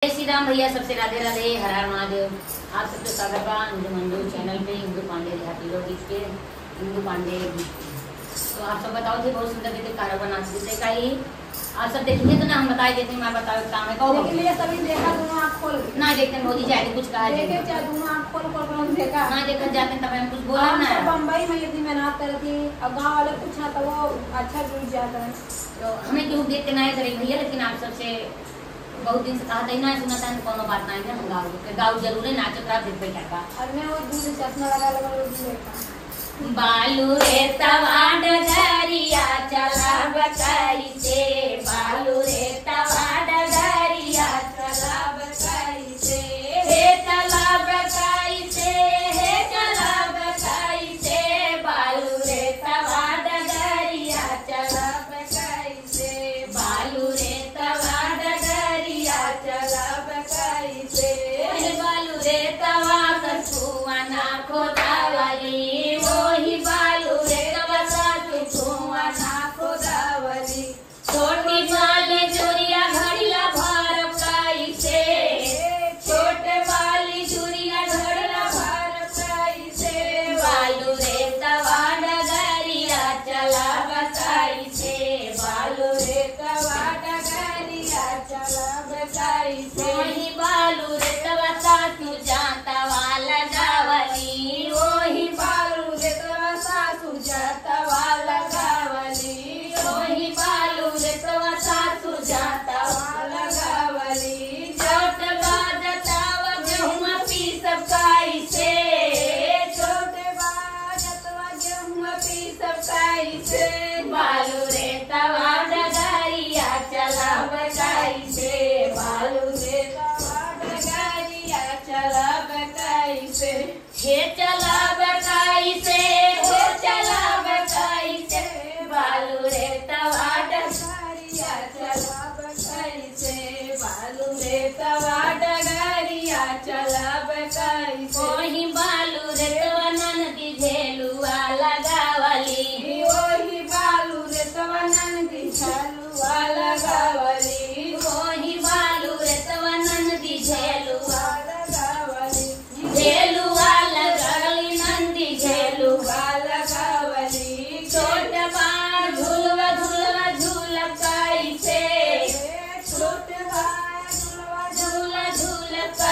जय श्री राम भैया, सबसे राधे राधे, हर हर महादेव। आप सबके स्वागत बा हिंदू मंडू चैनल पे, हिंदू पांडे देहाती लोग के हिंदू पांडे। तो आप सब बताओ थे, बहुत सुंदर देते कार बना देते कहीं आप सब देखेंगे तो ना हम बताए देते हैं। मैं बताओ काम है कहो लेकिन ये सभी देखा दोनों आँख खोल ना देखते मोदी जाए कुछ कहा देखे क्या दोनों आँख खोल खोल कर देखा ना देखा जाते तब हम कुछ बोला ना। बम्बई में यदि मेहनत करती अब गाँव वाले पूछना तो वो अच्छा जुड़ जाता है। तो हमें क्यों देख के ना करे भैया, लेकिन आप सबसे बहुत दिन से कहा था ना सुना था कोनो बात नहीं है। हम गाँव जरूर है नाचो खराब देख पे क्या और मैं वो दूध चश्मा लगा लगा देखा बालू रे तवा डगरिया चला बकाई से, बालू रे तवा डगरिया चला बकाई से, हे चला बकाई से, हे चला बकाई से, बालू रे तवा डगरिया चला बकाई से, बालू रे तवा डगरिया चला बकाई से, बालू रे तवा कसुआ ना खोदावली छोटी वाली चूड़िया घड़िया भर काई से, छोटे वाली चूड़िया घड़िया भर काई से, बालू रे तवा डगरिया चला बकाई से, बालू रे तवा डगरिया चला बकाई से, वही बालू रे तवा सासू जाता वाला गावली, वही बालू रे तवा सासू जाता वाला गावली, वही बालू रे तवा सासू जाता वाला गावली, छोट बाजतावा गेहूं पीसब काई से, छोटे बाजतावा गेहूं पीसब काई से, बालू रे तवा डगरिया चला बकाई से, बालू रे तवा डगरिया चला बकाई से, हे चला बकाई से, हे चला बकाई से, बालू रे तवा डगरिया चला बकाई से, बालू रे तवा डगरिया चला बकाई से, वही बालू रे तवा ननदी झेलुआ लगावली, वही बालू रे तवा ननदी झेलुआ लगावली, वही बालू रे तवा ननदी झेलुआ लगावली, झेलुआ लगावली नंदी झेलुआ लगावली, छोट बार झूलवा झूलवा झूलकाई से, छोट बार झूलवा झूला झूलकाई